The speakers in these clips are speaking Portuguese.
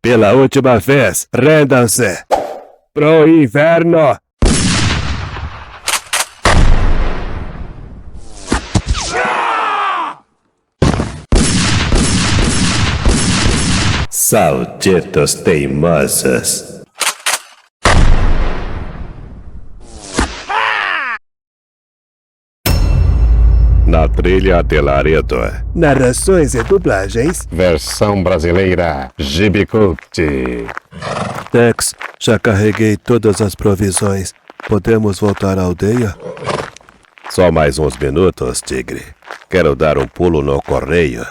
Pela última vez, rendam-se. Pro inverno. Saltitos teimosos. Na trilha de Laredo. Narrações e dublagens. Versão brasileira, Gibicult. Tex, já carreguei todas as provisões. Podemos voltar à aldeia? Só mais uns minutos, tigre. Quero dar um pulo no correio.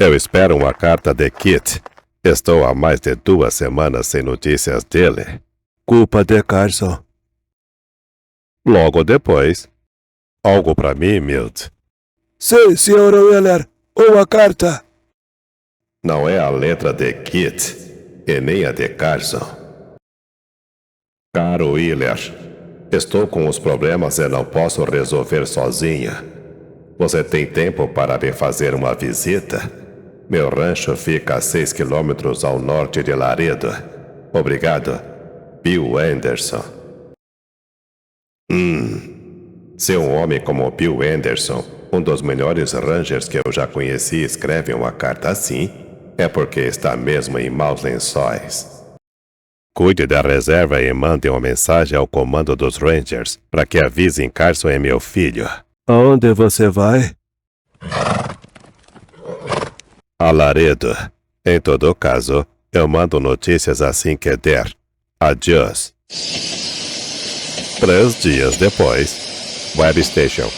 Eu espero uma carta de Kit. Estou há mais de 2 semanas sem notícias dele. Culpa de Carson. Logo depois. Algo pra mim, Milt? Sim, Sr. Wheeler. Uma carta. Não é a letra de Kit e nem a de Carson. Caro Wheeler, estou com os problemas e não posso resolver sozinha. Você tem tempo para me fazer uma visita? Meu rancho fica a 6 quilômetros ao norte de Laredo. Obrigado, Bill Anderson. Se um homem como Bill Anderson, um dos melhores rangers que eu já conheci, escreve uma carta assim, é porque está mesmo em maus lençóis. Cuide da reserva e mande uma mensagem ao comando dos Rangers para que avisem Carson e meu filho. Aonde você vai? A Laredo. Em todo caso, eu mando notícias assim que der. Adiós. 3 dias depois. Web Station.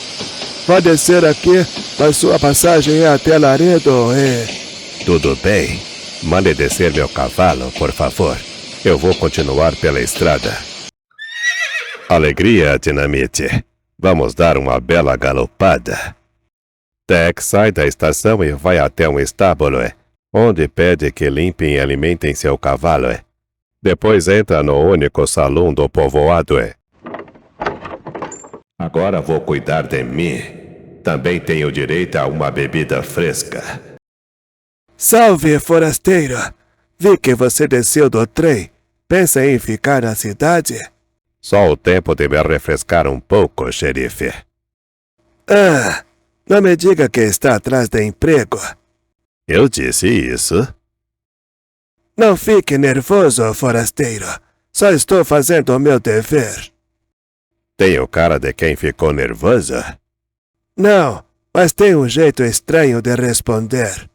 Vai descer aqui, mas sua passagem é até Laredo e... Tudo bem. Mande descer meu cavalo, por favor. Eu vou continuar pela estrada. Alegria, Dinamite. Vamos dar uma bela galopada. Tex sai da estação e vai até um estábulo, onde pede que limpem e alimentem seu cavalo. Depois entra no único salão do povoado. Agora vou cuidar de mim. Também tenho direito a uma bebida fresca. Salve, forasteiro! Vi que você desceu do trem. Pensa em ficar na cidade? Só o tempo de me refrescar um pouco, xerife. Ah, não me diga que está atrás de emprego. Eu disse isso? Não fique nervoso, forasteiro. Só estou fazendo o meu dever. Tenho cara de quem ficou nervosa? Não, mas tem um jeito estranho de responder.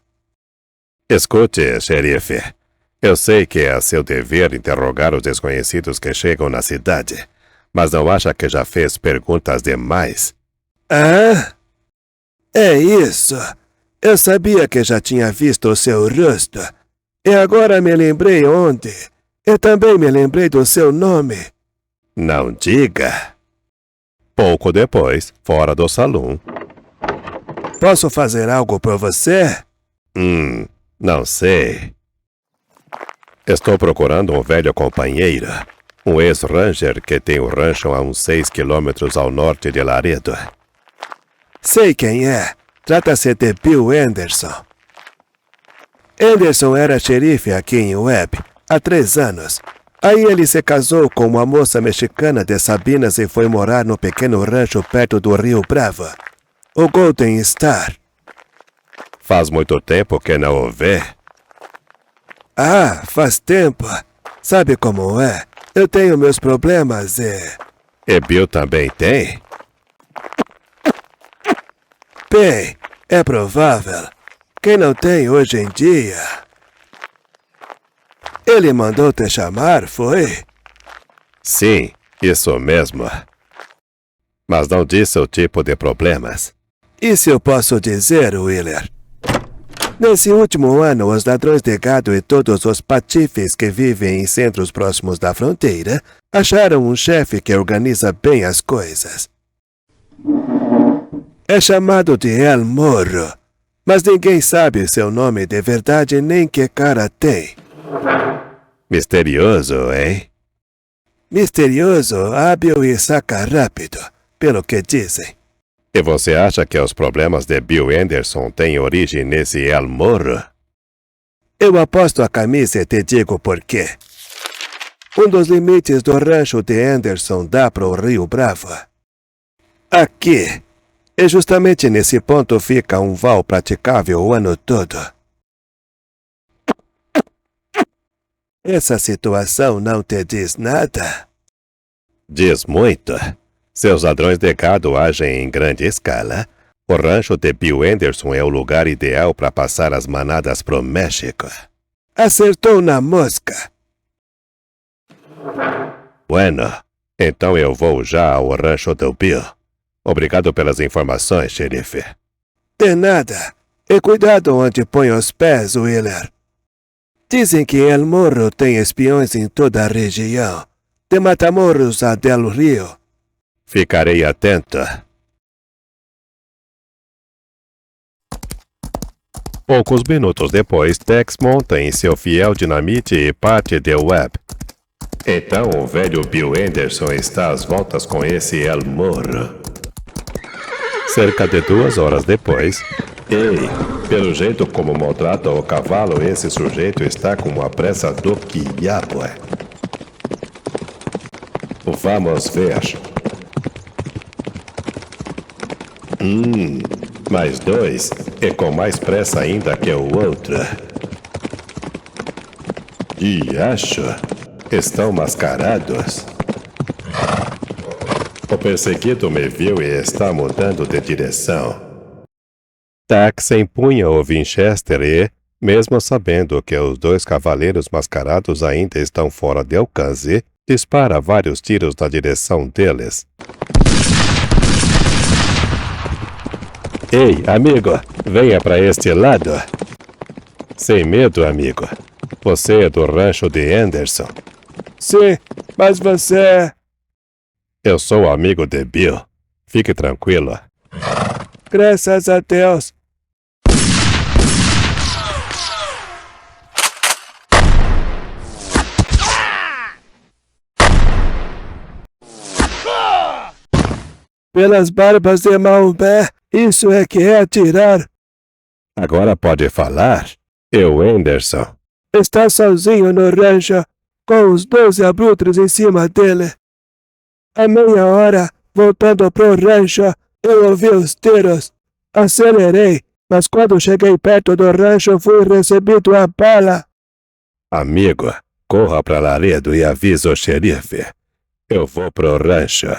Escute, xerife. Eu sei que é seu dever interrogar os desconhecidos que chegam na cidade, mas não acha que já fez perguntas demais? Ah? É isso. Eu sabia que já tinha visto o seu rosto. E agora me lembrei onde. E também me lembrei do seu nome. Não diga. Pouco depois, fora do salão. Posso fazer algo por você? Não sei. Estou procurando um velho companheiro. Um ex-ranger que tem um rancho a uns 6 quilômetros ao norte de Laredo. Sei quem é. Trata-se de Bill Anderson. Anderson era xerife aqui em Webb há 3 anos. Aí ele se casou com uma moça mexicana de Sabinas e foi morar no pequeno rancho perto do Rio Bravo, o Golden Star. Faz muito tempo que não o vê. Ah, faz tempo. Sabe como é? Eu tenho meus problemas e... E Bill também tem? Bem, é provável. Quem não tem hoje em dia... Ele mandou te chamar, foi? Sim, isso mesmo. Mas não disse o tipo de problemas. Isso eu posso dizer, Wheeler. Nesse último ano, os ladrões de gado e todos os patifes que vivem em centros próximos da fronteira acharam um chefe que organiza bem as coisas. É chamado de El Morro, mas ninguém sabe seu nome de verdade nem que cara tem. Misterioso, hein? Misterioso, hábil e saca rápido, pelo que dizem. E você acha que os problemas de Bill Anderson têm origem nesse El Morro? Eu aposto a camisa e te digo por quê. Um dos limites do rancho de Anderson dá para o Rio Bravo. Aqui. E justamente nesse ponto fica um val praticável o ano todo. Essa situação não te diz nada? Diz muito. Seus ladrões de gado agem em grande escala. O rancho de Bill Anderson é o lugar ideal para passar as manadas pro México. Acertou na mosca. Bueno, então eu vou já ao rancho do Bill. Obrigado pelas informações, xerife. De nada. E cuidado onde põe os pés, Wheeler. Dizem que El Morro tem espiões em toda a região. De Matamoros a Del Rio. Ficarei atento. Poucos minutos depois, Tex monta em seu fiel dinamite e parte de Webb. Então o velho Bill Anderson está às voltas com esse El Morro. Cerca de 2 horas depois... Ei, pelo jeito como maltrata o cavalo, esse sujeito está com uma pressa do quiabo. Vamos ver. Mais 2, e com mais pressa ainda que o outro. E acho, estão mascarados. O perseguido me viu e está mudando de direção. Tex empunha o Winchester e, mesmo sabendo que os 2 cavaleiros mascarados ainda estão fora de alcance, dispara vários tiros na direção deles. Ei, amigo, venha para este lado. Sem medo, amigo. Você é do rancho de Anderson. Sim, mas você... Eu sou amigo de Bill. Fique tranquilo. Graças a Deus. Pelas barbas de Maomé, isso é que é atirar. Agora pode falar. Eu, Anderson. Está sozinho no rancho, com os 12 abutres em cima dele. À meia hora, voltando pro rancho, eu ouvi os tiros. Acelerei, mas quando cheguei perto do rancho, fui recebido a bala. Amigo, corra para Laredo e avisa o xerife. Eu vou pro rancho.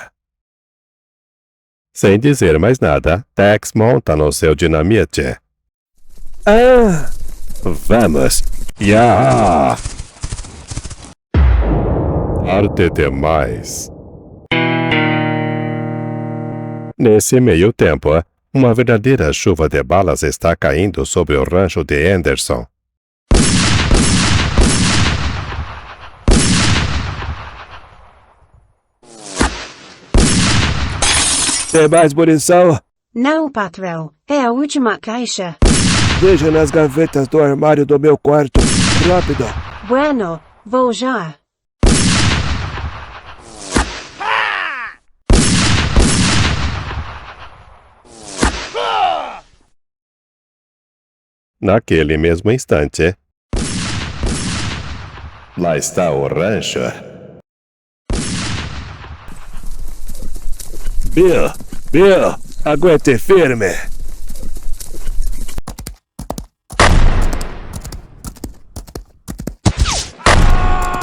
Sem dizer mais nada, Tex monta no seu dinamite. Ah! Vamos! Ya! Tarde demais. Nesse meio tempo, uma verdadeira chuva de balas está caindo sobre o rancho de Anderson. Tem mais munição? Não, patrão. É a última caixa. Deixa nas gavetas do armário do meu quarto. Rápido. Bueno, vou já. Naquele mesmo instante... Lá está o rancho. Bill, aguente firme.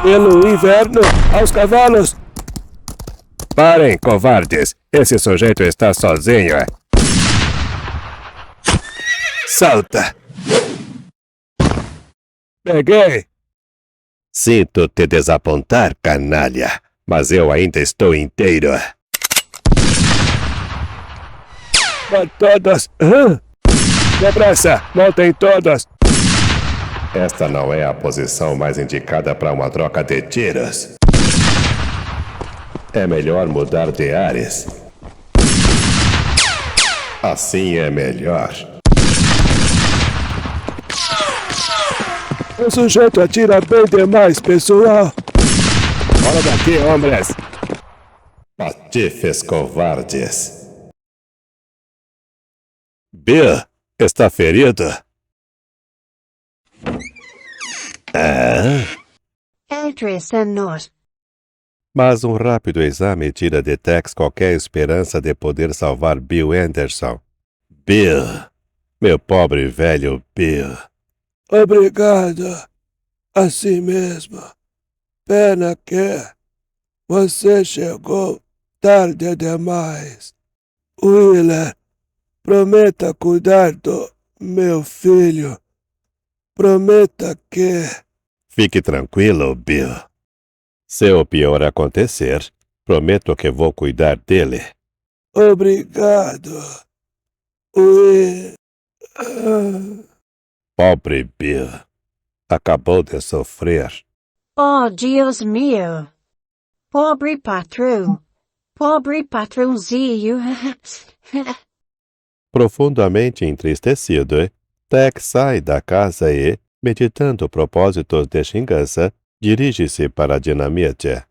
Pelo inverno, aos cavalos. Parem, covardes. Esse sujeito está sozinho. Salta. Peguei. Sinto te desapontar, canalha. Mas eu ainda estou inteiro. Vão todos. Depressa, montem todos. Esta não é a posição mais indicada para uma troca de tiros. É melhor mudar de ares. Assim é melhor. O sujeito atira bem demais, pessoal. Fora daqui, hombres! Patifes covardes. Bill, está ferido? Entre, senhor. Mas um rápido exame tira de Tex qualquer esperança de poder salvar Bill Anderson. Bill, meu pobre velho Bill. Obrigado. Assim mesmo. Pena que você chegou tarde demais. Wheeler, prometa cuidar do meu filho. Prometa que... Fique tranquilo, Bill. Se o pior acontecer, prometo que vou cuidar dele. Obrigado. Wheeler. Pobre Bill. Acabou de sofrer. Oh, Deus meu. Pobre patrão. Pobre patrãozinho. Profundamente entristecido, Tex sai da casa e, meditando propósitos de vingança, dirige-se para a dinamite.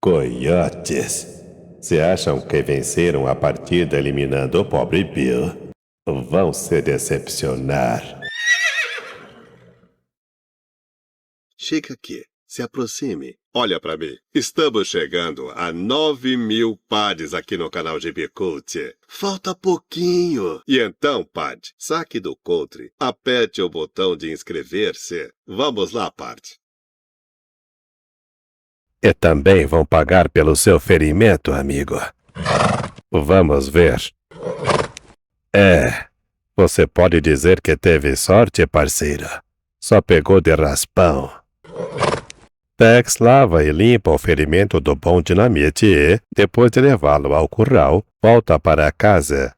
Coiotes! Se acham que venceram a partida eliminando o pobre Bill, vão se decepcionar. Chega aqui. Se aproxime. Olha pra mim. Estamos chegando a 9.000 pads aqui no canal GB Cult. Falta pouquinho. E então, pad, saque do country, aperte o botão de inscrever-se. Vamos lá, pad. E também vão pagar pelo seu ferimento, amigo. Vamos ver. Você pode dizer que teve sorte, parceiro. Só pegou de raspão. Tex lava e limpa o ferimento do bom dinamite e, depois de levá-lo ao curral, volta para casa.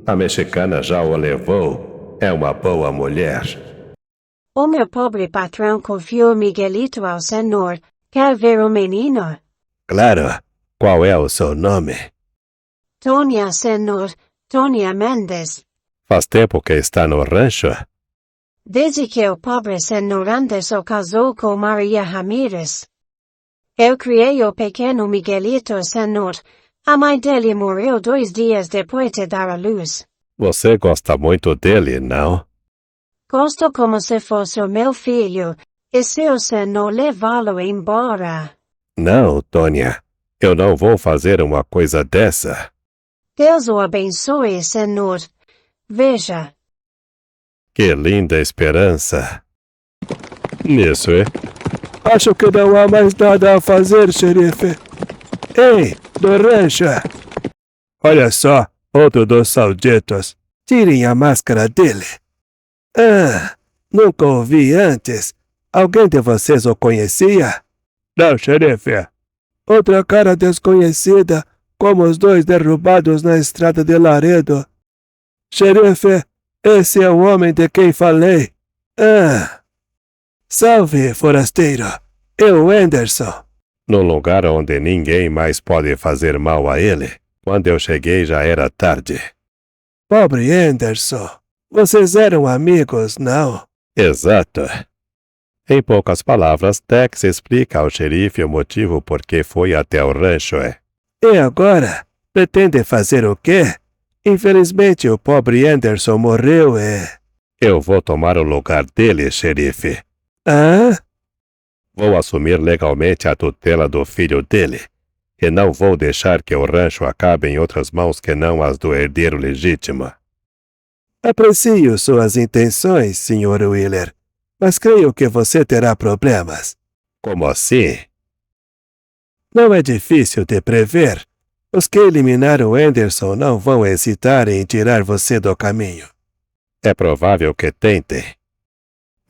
A mexicana já o levou. É uma boa mulher. O meu pobre patrão confiou Miguelito ao senhor. Quer ver o menino? Claro. Qual é o seu nome? Tônia, senhor. Tônia Mendes. Faz tempo que está no rancho? Desde que o pobre senhor Anderson casou com Maria Ramírez. Eu criei o pequeno Miguelito, senhor. A mãe dele morreu 2 dias depois de dar à luz. Você gosta muito dele, não? Gosto como se fosse o meu filho. E se o senhor levá-lo embora? Não, Tônia. Eu não vou fazer uma coisa dessa. Deus o abençoe, senhor. Veja. Que linda esperança. Nisso, Acho que não há mais nada a fazer, xerife. Ei, do rancho. Olha só, outro dos sauditos. Tirem a máscara dele. Nunca o vi antes. Alguém de vocês o conhecia? Não, xerife. Outra cara desconhecida, como os 2 derrubados na estrada de Laredo. Xerife, esse é o homem de quem falei. Salve, forasteiro. Eu, Anderson. No lugar onde ninguém mais pode fazer mal a ele. Quando eu cheguei já era tarde. Pobre Anderson. Vocês eram amigos, não? Exato. Em poucas palavras, Tex explica ao xerife o motivo por que foi até o rancho. E agora? Pretende fazer o quê? Infelizmente, o pobre Anderson morreu e... Eu vou tomar o lugar dele, xerife. Vou assumir legalmente a tutela do filho dele. E não vou deixar que o rancho acabe em outras mãos que não as do herdeiro legítimo. Aprecio suas intenções, Sr. Wheeler, mas creio que você terá problemas. Como assim? Não é difícil de prever. Os que eliminaram Anderson não vão hesitar em tirar você do caminho. É provável que tentem.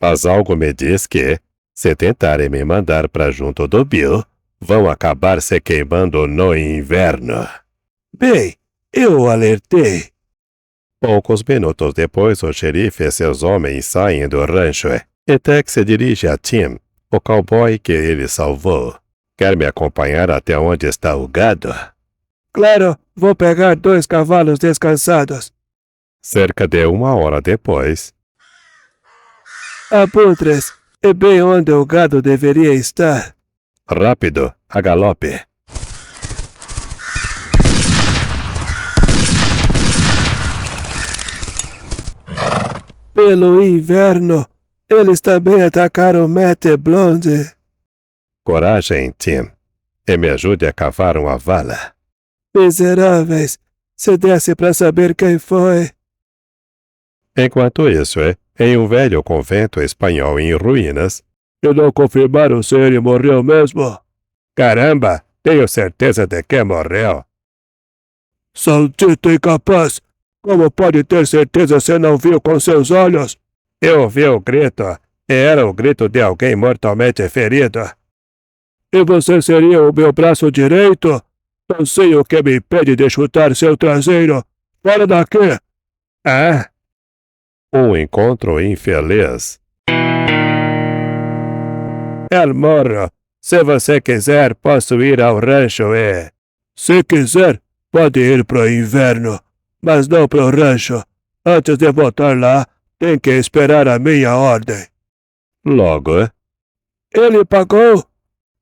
Mas algo me diz que, se tentarem me mandar para junto do Bill, vão acabar se queimando no inverno. Bem, eu o alertei. Poucos minutos depois, o xerife e seus homens saem do rancho e Tex se dirige a Tim, o cowboy que ele salvou. Quer me acompanhar até onde está o gado? Claro, vou pegar 2 cavalos descansados. Cerca de 1 hora depois... Abutres, é bem onde o gado deveria estar. Rápido, a galope. Pelo inverno, Eles também atacaram Matt e Blonde. Coragem, Tim. E me ajude a cavar uma vala. Miseráveis. Se desse para saber quem foi. Enquanto isso, em um velho convento espanhol em ruínas, E não confirmaram se ele morreu mesmo. caramba, tenho certeza de que morreu. Saldito incapaz! Como pode ter certeza se não viu com seus olhos? Eu ouvi o grito, e era o grito de alguém mortalmente ferido. E você seria o meu braço direito? Não sei o que me impede de chutar seu traseiro. Fora daqui! Ah? Um encontro infeliz. El Morro, se você quiser, posso ir ao rancho e... Se quiser, pode ir pro inverno, mas não pro rancho. Antes de voltar lá, tem que esperar a minha ordem. Logo, Ele pagou?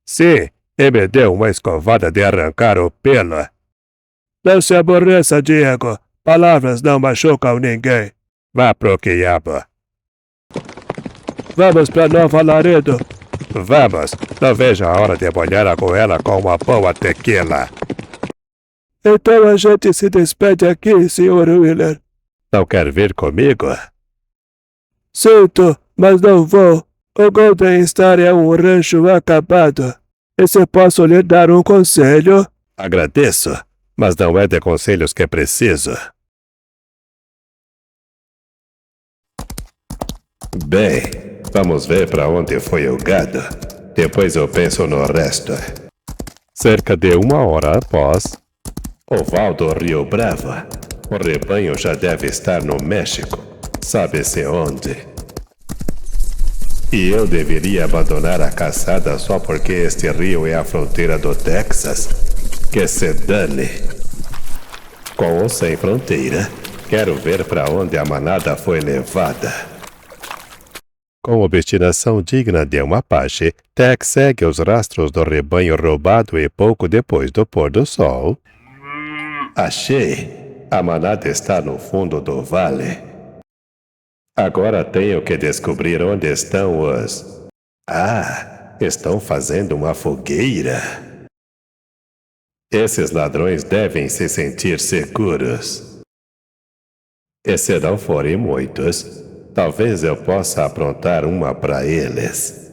sim, e me deu uma escovada de arrancar o pelo. Não se aborreça, Diego. Palavras não machucam ninguém. Vá pro quiabo. Vamos pra Nova Laredo. Vamos, não vejo a hora de molhar a goela com uma boa tequila. Então a gente se despede aqui, Sr. Wheeler. Não quer vir comigo? Sinto, mas não vou. O Golden Star é um rancho acabado. E se posso lhe dar um conselho? Agradeço, mas não é de conselhos que preciso. Bem, vamos ver para onde foi o gado. Depois eu penso no resto. Cerca de 1 hora após, Oval do Rio Bravo. O rebanho já deve estar no México. Sabe-se onde. E eu deveria abandonar a caçada só porque este rio é a fronteira do Texas? Que se dane. Com ou sem fronteira, quero ver para onde a manada foi levada. Com obstinação digna de um Apache, Tex segue os rastros do rebanho roubado e pouco depois do pôr do sol. Achei! A manada está no fundo do vale. Agora tenho que descobrir onde estão os... Ah, estão fazendo uma fogueira. Esses ladrões devem se sentir seguros. E se não forem muitos, talvez eu possa aprontar uma para eles.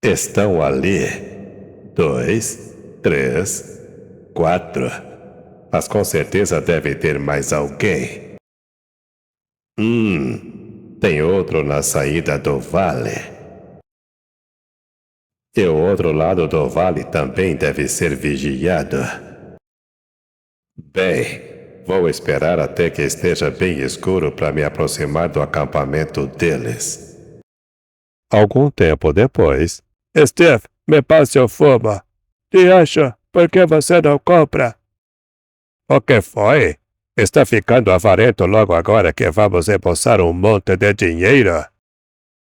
Estão ali. 2, 3, 4. Mas com certeza deve ter mais alguém. Tem outro na saída do vale. E o outro lado do vale também deve ser vigiado. Bem, vou esperar até que esteja bem escuro para me aproximar do acampamento deles. Algum tempo depois... Steve, me passe o fumo. Te acho, por que você não compra? O que foi? Está ficando avarento logo agora que vamos embolsar um monte de dinheiro?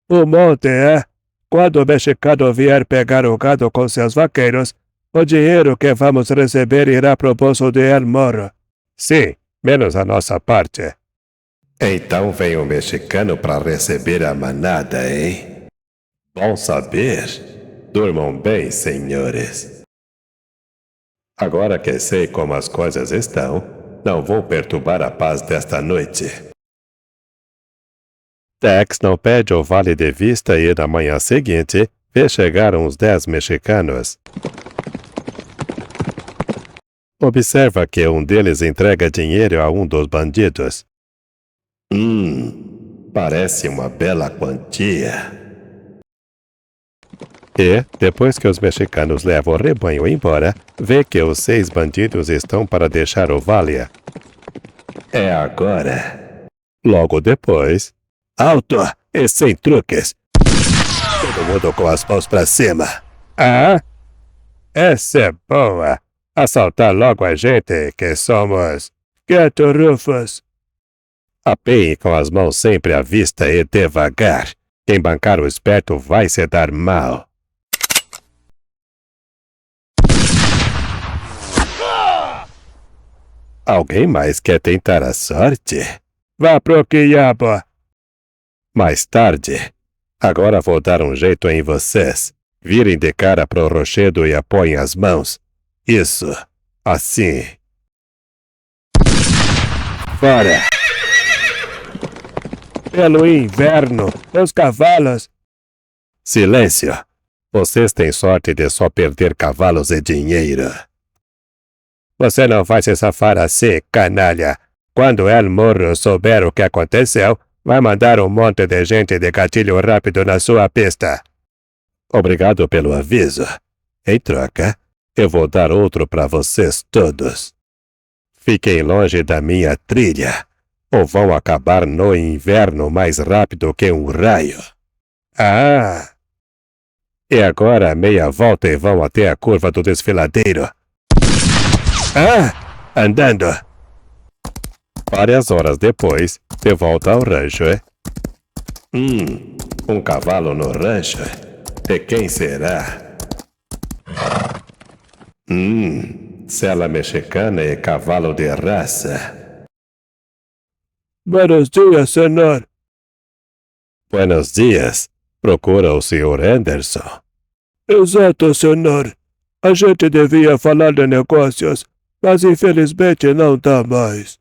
Um monte, é? Quando o mexicano vier pegar o gado com seus vaqueiros, o dinheiro que vamos receber irá pro bolso de El Morro. Sim, menos a nossa parte. Então vem o mexicano para receber a manada, hein? Bom saber. Durmam bem, senhores. Agora que sei como as coisas estão, não vou perturbar a paz desta noite. Tex não perde o vale de vista e na manhã seguinte, vê chegar uns 10 mexicanos. Observa que um deles entrega dinheiro a um dos bandidos. Parece uma bela quantia. E, depois que os mexicanos levam o rebanho embora, vê que os 6 bandidos estão para deixar o vale. É agora. Logo depois... Alto e sem truques. Todo mundo com as mãos para cima. Ah? Essa é boa. Assaltar logo a gente, que somos... Quieto, Rufus. Apeie com as mãos sempre à vista e devagar. Quem bancar o esperto vai se dar mal. Alguém mais quer tentar a sorte? Vá pro quiabo. Mais tarde. Agora vou dar um jeito em vocês. Virem de cara pro rochedo e apoiem as mãos. Isso. Assim. Fora! Pelo inverno, meus cavalos. Silêncio. Vocês têm sorte de só perder cavalos e dinheiro. Você não vai se safar assim, canalha. Quando El Morro souber o que aconteceu, vai mandar um monte de gente de gatilho rápido na sua pista. Obrigado pelo aviso. Em troca, eu vou dar outro para vocês todos. Fiquem longe da minha trilha, ou vão acabar no inverno mais rápido que um raio. Ah! E agora meia volta e vão até a curva do desfiladeiro. Ah! Andando! Várias horas depois, de volta ao rancho, Um cavalo no rancho? E quem será? Cela mexicana e cavalo de raça. Buenos dias, senhor. Buenos dias. Procura o Sr. Anderson. Exato, senhor. A gente devia falar de negócios, mas infelizmente não dá mais.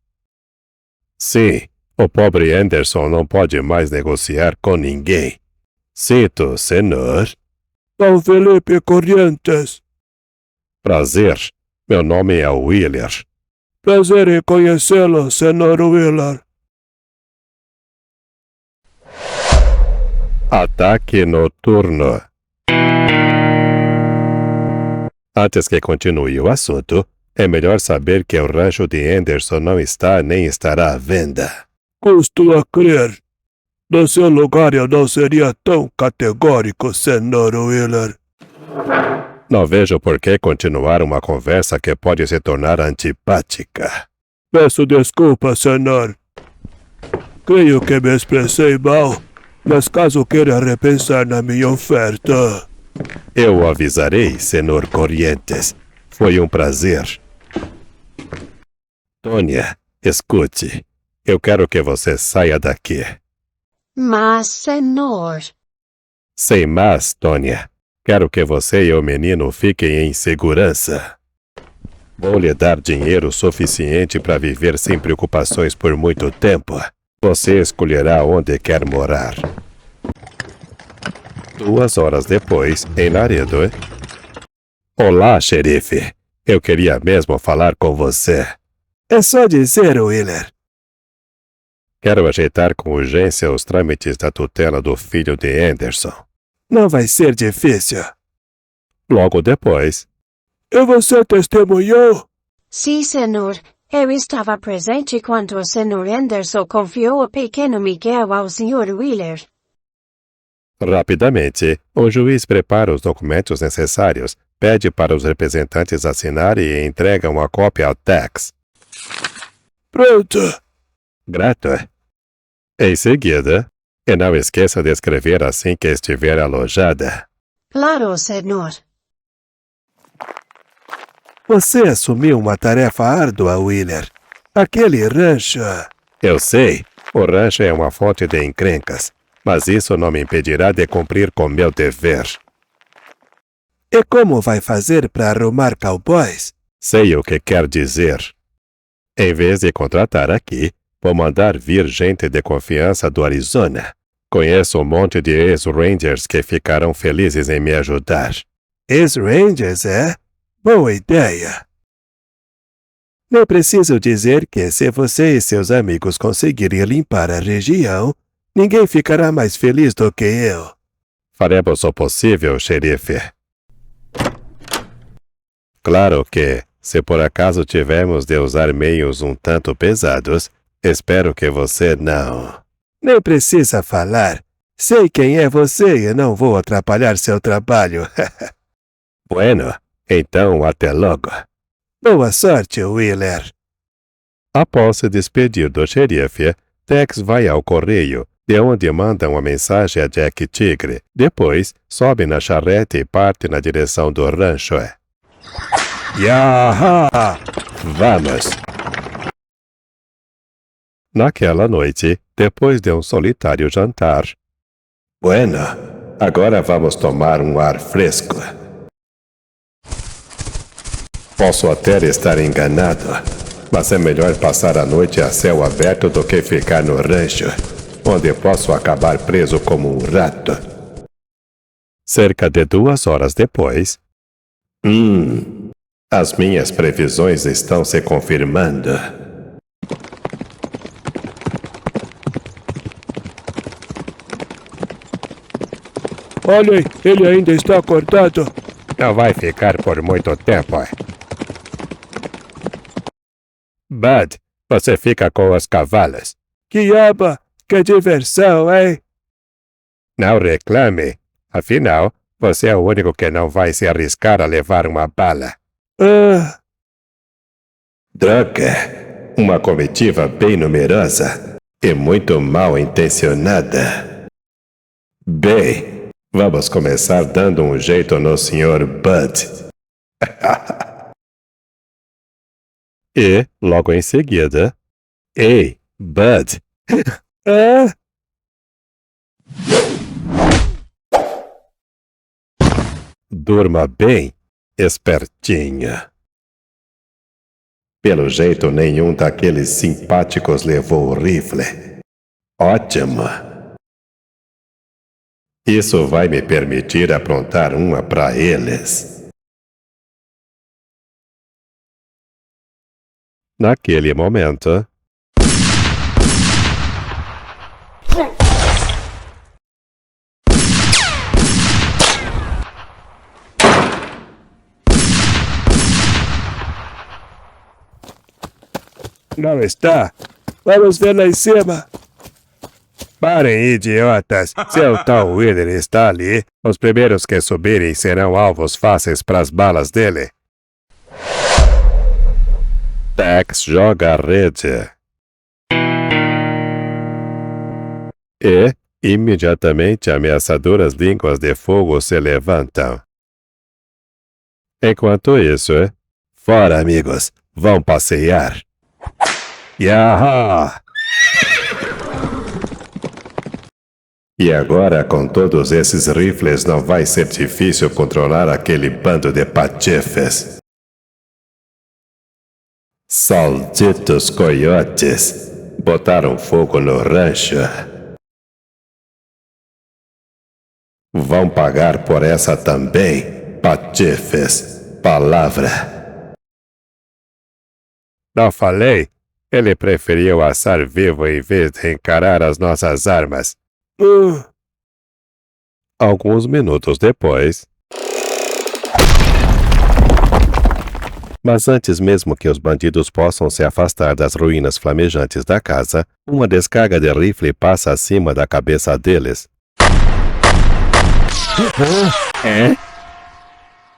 Sim, o pobre Anderson não pode mais negociar com ninguém. Cito, senhor. Dom Felipe Corrientes. Prazer. Meu nome é Wheeler. Prazer em conhecê-lo, senhor Wheeler. Ataque noturno. Antes que continue o assunto, é melhor saber que o rancho de Anderson não está nem estará à venda. Custo a crer. No seu lugar eu não seria tão categórico, senhor Wheeler. Não vejo por que continuar uma conversa que pode se tornar antipática. Peço desculpa, senhor. Creio que me expressei mal, mas caso queira repensar na minha oferta... Eu o avisarei, senhor Corrientes. Foi um prazer. Tônia, escute. Eu quero que você saia daqui. Mas, senhor... Sem mais, Tônia. Quero que você e o menino fiquem em segurança. Vou lhe dar dinheiro suficiente para viver sem preocupações por muito tempo. Você escolherá onde quer morar. 2 horas depois, em Laredo. Olá, xerife. Eu queria mesmo falar com você. É só dizer, Wheeler. Quero ajeitar com urgência os trâmites da tutela do filho de Anderson. Não vai ser difícil. Logo depois. E você testemunhou? Sim, senhor. Eu estava presente quando o senhor Anderson confiou o pequeno Miguel ao senhor Wheeler. Rapidamente, o juiz prepara os documentos necessários, pede para os representantes assinarem e entrega uma cópia ao Tex. Pronto. Grato. Em seguida, e não esqueça de escrever assim que estiver alojada. Claro, senhor. Você assumiu uma tarefa árdua, Wheeler. Aquele rancho... Eu sei, o rancho é uma fonte de encrencas, mas isso não me impedirá de cumprir com meu dever. E como vai fazer para arrumar cowboys? Sei o que quer dizer. Em vez de contratar aqui, vou mandar vir gente de confiança do Arizona. Conheço um monte de ex-Rangers que ficarão felizes em me ajudar. Ex-Rangers, é? Boa ideia. Nem preciso dizer que se você e seus amigos conseguirem limpar a região, ninguém ficará mais feliz do que eu. Faremos o possível, xerife. Claro que, se por acaso tivermos de usar meios um tanto pesados, espero que você não... Nem precisa falar. Sei quem é você e não vou atrapalhar seu trabalho. Bueno, então até logo. Boa sorte, Wheeler. Após se despedir do xerife, Tex vai ao correio, de onde manda uma mensagem a Jack Tigre. Depois, sobe na charrete e parte na direção do rancho. Yaha! Vamos! Naquela noite, depois de um solitário jantar, Bueno, agora vamos tomar um ar fresco. Posso até estar enganado, mas é melhor passar a noite a céu aberto do que ficar no rancho, onde posso acabar preso como um rato. cerca de 2 horas depois, As minhas previsões estão se confirmando. Olhem, ele ainda está acordado. não vai ficar por muito tempo. Bud, você fica com os cavalos. Que aba, que diversão, hein? Não reclame. Afinal, você é o único que não vai se arriscar a levar uma bala. Ah, Droga! Uma comitiva bem numerosa e muito mal intencionada. Bem, vamos começar dando um jeito no Sr. Bud. E, logo em seguida, ei, Bud, ah, durma bem, espertinha. Pelo jeito, nenhum daqueles simpáticos levou o rifle. Ótimo! Isso vai me permitir aprontar uma para eles. Naquele momento, não está. Vamos ver lá em cima. parem, idiotas! Se o tal Wheeler está ali, os primeiros que subirem serão alvos fáceis para as balas dele. Tex joga a rede. E, imediatamente, ameaçadoras línguas de fogo se levantam. Enquanto isso, Fora, amigos, vão passear. Yahá! E agora, com todos esses rifles, não vai ser difícil controlar aquele bando de patifes. Salditos coiotes botaram fogo no rancho. Vão pagar por essa também, patifes. Palavra. Não falei? Ele preferiu assar vivo em vez de encarar as nossas armas. Alguns minutos depois. Mas antes mesmo que os bandidos possam se afastar das ruínas flamejantes da casa, uma descarga de rifle passa acima da cabeça deles.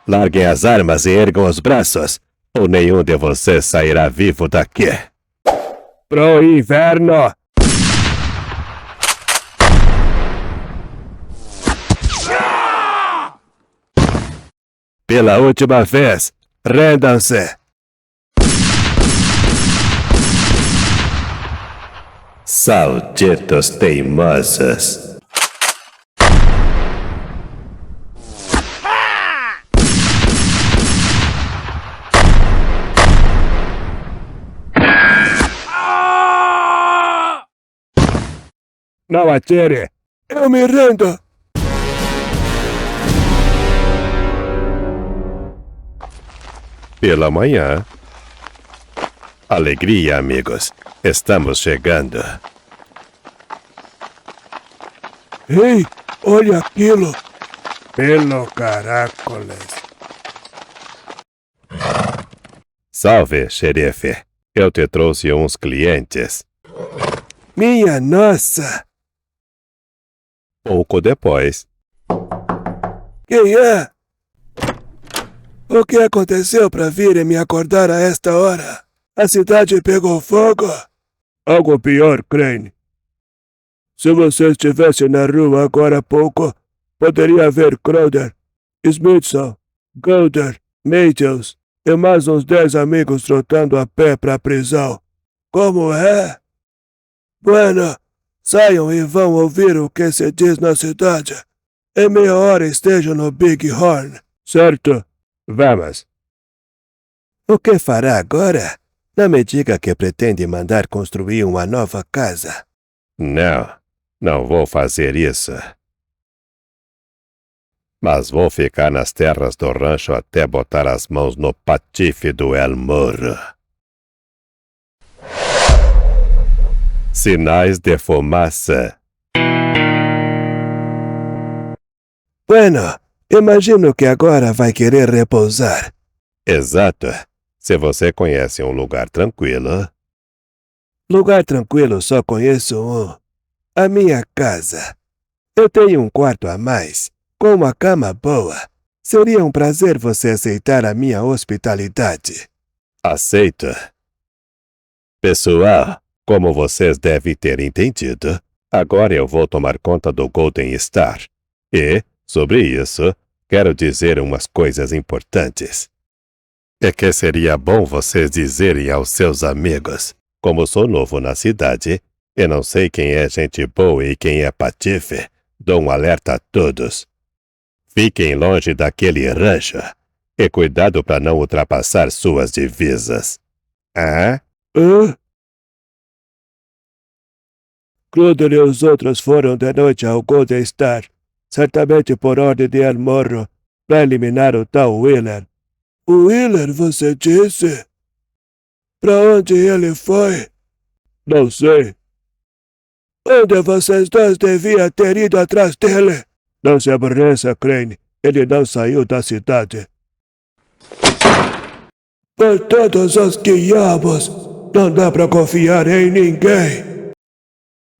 Larguem as armas e ergam os braços, ou nenhum de vocês sairá vivo daqui. Pro inverno. Pela última vez, rendam-se. Salditos teimosos. Não atire. Eu me rendo. Pela manhã, Alegria, amigos. Estamos chegando. Ei, olha aquilo. Pelo caracoles. Salve, xerife. Eu te trouxe uns clientes. Minha nossa. pouco depois, Quem é? O que aconteceu para virem me acordar a esta hora? A cidade pegou fogo? Algo pior, Crane. Se você estivesse na rua agora há pouco, poderia ver Crowder, Smithson, Golder, Matthews e mais uns 10 amigos trotando a pé para a prisão. Como é? Bueno, saiam e vão ouvir o que se diz na cidade. Em meia hora esteja no Big Horn. Certo. Vamos. O que fará agora? Não me diga que pretende mandar construir uma nova casa. Não, não vou fazer isso. Mas vou ficar nas terras do rancho até botar as mãos no patife do El Morro. Sinais de fumaça. Bueno, imagino que agora vai querer repousar. Exato. Se você conhece um lugar tranquilo. Lugar tranquilo só conheço um. A minha casa. Eu tenho um quarto a mais, com uma cama boa. Seria um prazer você aceitar a minha hospitalidade. Aceito. Pessoal, como vocês devem ter entendido, agora eu vou tomar conta do Golden Star. E, sobre isso, quero dizer umas coisas importantes. É que seria bom vocês dizerem aos seus amigos, como sou novo na cidade, e não sei quem é gente boa e quem é patife, dou um alerta a todos. Fiquem longe daquele rancho, e cuidado para não ultrapassar suas divisas. Ah? Cruder e os outros foram de noite ao Golden Star, certamente por ordem de El Morro, para eliminar o tal Wheeler. O Wheeler, você disse? Para onde ele foi? Não sei. Onde vocês dois deviam ter ido atrás dele? Não se aborreça, Crane. Ele não saiu da cidade. Por todos os diabos, não dá para confiar em ninguém.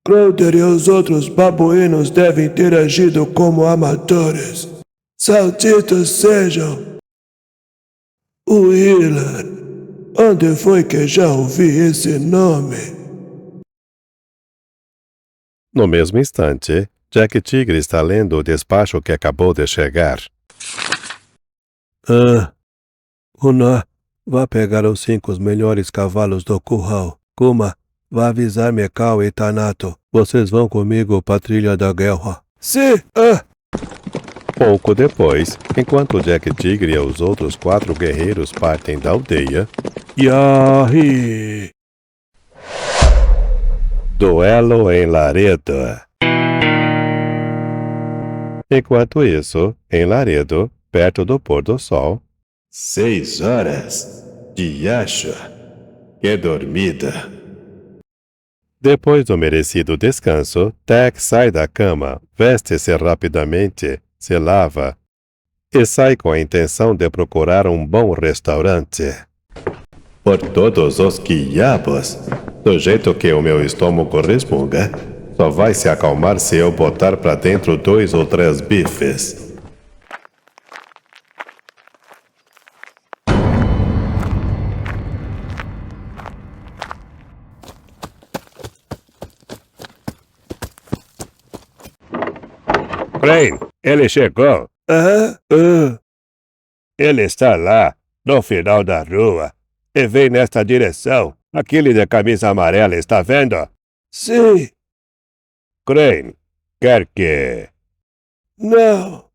Crowder e os outros babuínos devem ter agido como amadores. Salditos sejam. O Wheeler. Onde foi que já ouvi esse nome? No mesmo instante, Jack Tigre está lendo o despacho que acabou de chegar. Una, vá pegar os 5 melhores cavalos do curral. Kuma, vá avisar Mekau e Tanato. Vocês vão comigo para a trilha da guerra. Sim, Pouco depois, enquanto Jack Tigre e os outros 4 guerreiros partem da aldeia, Yahi! duelo em Laredo. Enquanto isso, em Laredo, perto do pôr do sol, 6 horas. Diacho. Que dormida. depois do merecido descanso, Tex sai da cama, veste-se rapidamente, se lava e sai com a intenção de procurar um bom restaurante. Por todos os diabos. Do jeito que o meu estômago resmunga, só vai se acalmar se eu botar pra dentro 2 ou 3 bifes. Crane, ele chegou. Ele está lá, no final da rua, e vem nesta direção. Aquele de camisa amarela, está vendo? Sim. Crane, quer que... Não.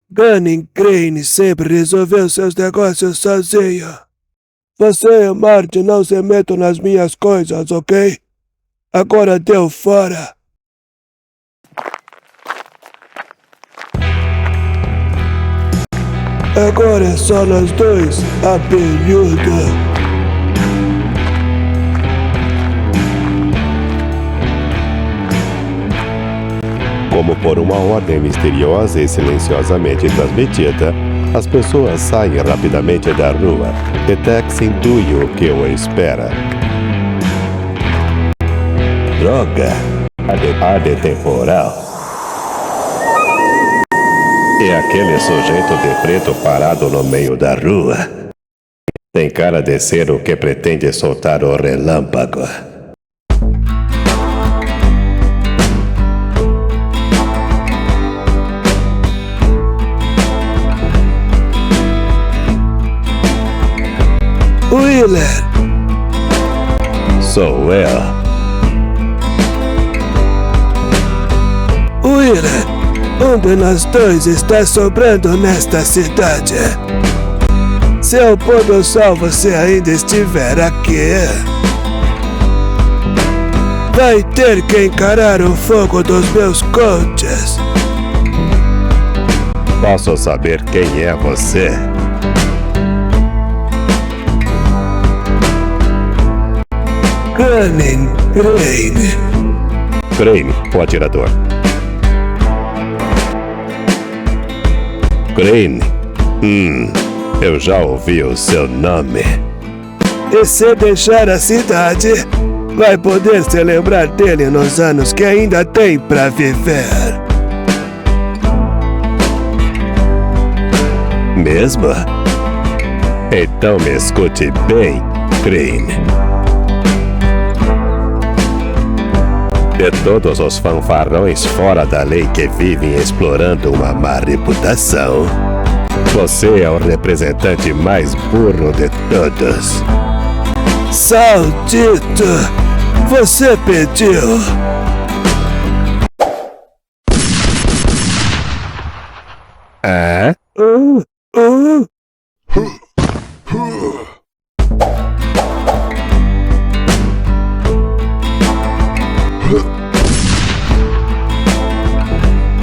Gunning Crane sempre resolveu seus negócios sozinho. Você e Marty não se metam nas minhas coisas, ok? Agora deu fora. Agora é só nós dois, abelhuda. Como por uma ordem misteriosa e silenciosamente transmitida, as pessoas saem rapidamente da rua e Tex intui o que o espera. Droga! Arde temporal. E aquele sujeito de preto parado no meio da rua tem cara de ser o que pretende soltar o relâmpago. Wheeler! Sou eu. Wheeler, um de nós dois está sobrando nesta cidade. Se ao pôr do sol você ainda estiver aqui, vai ter que encarar o fogo dos meus coaches. Posso saber quem é você? Crane. Crane, o atirador. Crane. Eu já ouvi o seu nome. E se deixar a cidade, vai poder se lembrar dele nos anos que ainda tem pra viver. Mesmo? Então me escute bem, Crane. De todos os fanfarrões fora da lei que vivem explorando uma má reputação, você é o representante mais burro de todos. Saldito, você pediu. Ah?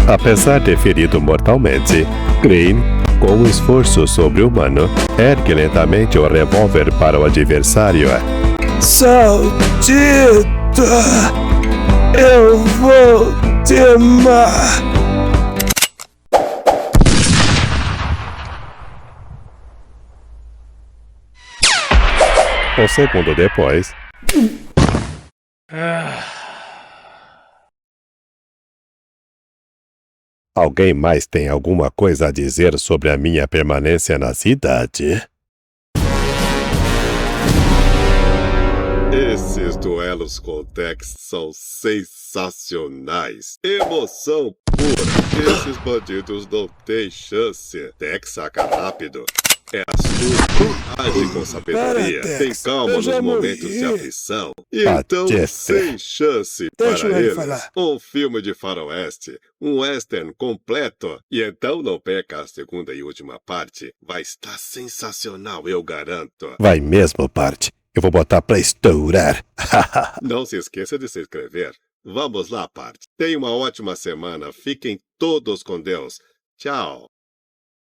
Apesar de ferido mortalmente, Crane, com um esforço sobre-humano, ergue lentamente o revólver para o adversário. Saldito, eu vou te amar. Um segundo depois, alguém mais tem alguma coisa a dizer sobre a minha permanência na cidade? Esses duelos com o Tex são sensacionais. Emoção pura. Esses bandidos não têm chance. Tex saca rápido. É astuto, age com sabedoria, tem calma nos momentos de aflição. E então, sem chance para eles, um filme de faroeste, um western completo. E então não perca a segunda e última parte. Vai estar sensacional, eu garanto. Vai mesmo, parte. Eu vou botar pra estourar. Não se esqueça de se inscrever. Vamos lá, parte. Tenha uma ótima semana. Fiquem todos com Deus. Tchau.